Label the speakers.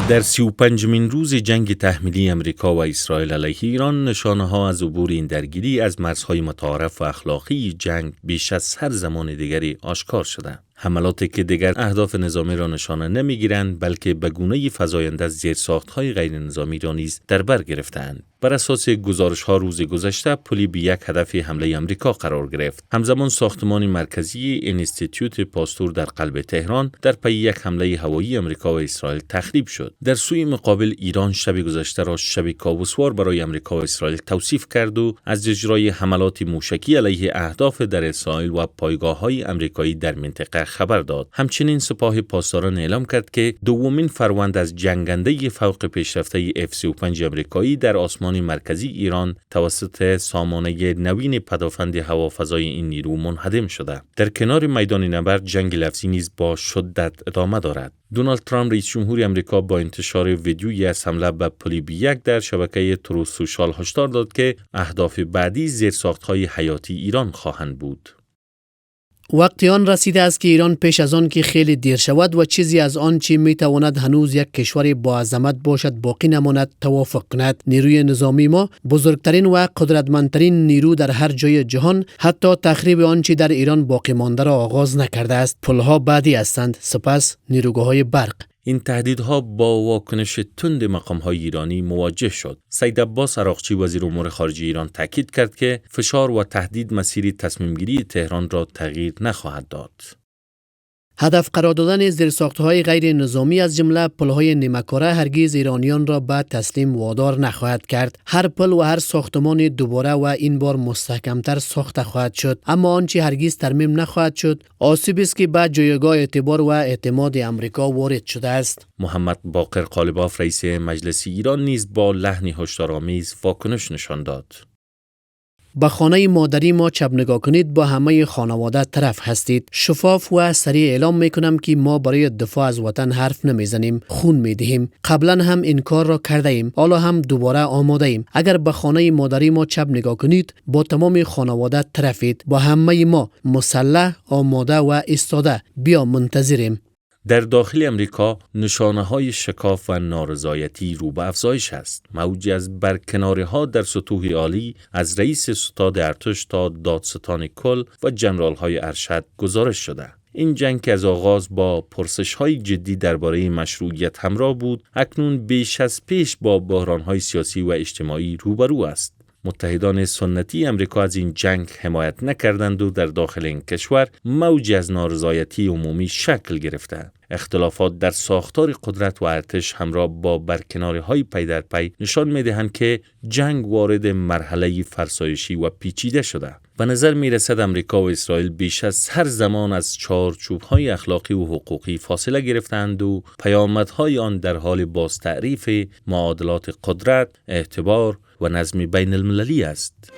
Speaker 1: در 35مین روز جنگ تحمیلی امریکا و اسرائیل علیه ایران، نشانه‌ها از عبور این درگیری از مرزهای متعارف و اخلاقی جنگ بیش از هر زمان دیگری آشکار شده. حملاتی که دیگر اهداف نظامی را نشانه نمیگیرند، بلکه به گونه‌ای فزاینده از زیرساخت‌های غیر نظامی را نیز در بر گرفتند. بر اساس گزارش‌ها روز گذشته، پلی به یک هدف حمله آمریکا قرار گرفت. همزمان ساختمان مرکزی اینستیتوت پاستور در قلب تهران در پی یک حمله هوایی آمریکا و اسرائیل تخریب شد. در سوی مقابل، ایران شب گذشته را شب کابوسوار برای آمریکا و اسرائیل توصیف کرد و از اجرای حملات موشکی علیه اهداف در اسرائیل و پایگاه‌های آمریکایی در منطقه خبر داد. همچنین سپاه پاسداران اعلام کرد که دومین فروند از جنگنده فوق پیشرفته F-35 آمریکایی در آسمان مرکزی ایران توسط سامانه نوین پدافند هوافضای این نیرو منهدم شده. در کنار میدان نبرد، جنگ لفظی نیز با شدت ادامه دارد. دونالد ترامپ رئیس جمهور آمریکا با انتشار ویدیویی از حمله به پلی B1 در شبکه تروث سوشال هشدار داد که اهداف بعدی زیرساخت‌های حیاتی ایران خواهند بود.
Speaker 2: وقتی آن رسیده است که ایران پیش از آن که خیلی دیر شود و چیزی از آن چی می تواند هنوز یک کشور با عظمت باشد باقی نماند توافق کند. نیروی نظامی ما بزرگترین و قدرتمندترین نیرو در هر جای جهان حتی تخریب آنچه در ایران باقی مانده را آغاز نکرده است. پلها بعدی هستند، سپس نیروگاه‌های برق.
Speaker 1: این تهدیدها با واکنش تند مقام‌های ایرانی مواجه شد. سید عباس عراقچی وزیر امور خارجه ایران تاکید کرد که فشار و تهدید مسیر تصمیم‌گیری تهران را تغییر نخواهد داد.
Speaker 2: هدف قرار دادن زیرساخت‌های غیر نظامی از جمله پل‌های نیمه‌کاره هرگز ایرانیان را به تسلیم وادار نخواهد کرد. هر پل و هر ساختمان دوباره و این بار مستحکم‌تر ساخته خواهد شد، اما آنچه هرگز ترمیم نخواهد شد آسیبی است که به جایگاه اعتبار و اعتماد آمریکا وارد شده است.
Speaker 1: محمد باقر قالباف رئیس مجلس ایران نیز با لحنی هشدارآمیز واکنش نشان داد.
Speaker 2: به خانه مادری ما چپ نگاه کنید، با همه خانواده طرف هستید. شفاف و سریع اعلام میکنم که ما برای دفاع از وطن حرف نمیزنیم، خون میدهیم. قبلا هم این کار را کرده ایم، حالا هم دوباره آماده ایم. اگر به خانه مادری ما چپ نگاه کنید، با تمام خانواده طرفید. با همه ما مسلح، آماده و ایستاده. بیا منتظریم.
Speaker 1: در داخل امریکا نشانه‌های شکاف و نارضایتی رو به افزایش است. موجی از برکناری‌ها در سطوح عالی از رئیس ستاد ارتش تا دادستان کل و جنرال‌های ارشد گزارش شده. این جنگ که از آغاز با پرسش‌های جدی درباره مشروعیت همراه بود، اکنون بیش از پیش با بحران‌های سیاسی و اجتماعی روبرو است. متحدان سنتی امریکا از این جنگ حمایت نکردند و در داخل این کشور موجی از نارضایتی عمومی شکل گرفته. اختلافات در ساختار قدرت و ارتش همراه با برکناری‌های پی در پی نشان می‌دهند که جنگ وارد مرحله فرسایشی و پیچیده شده. به نظر می‌رسد امریکا و اسرائیل بیش از هر زمان از چارچوب‌های اخلاقی و حقوقی فاصله گرفتند و پیامدهای آن در حال بازتعریف معادلات قدرت، اعتبار و نظم بین المللی است.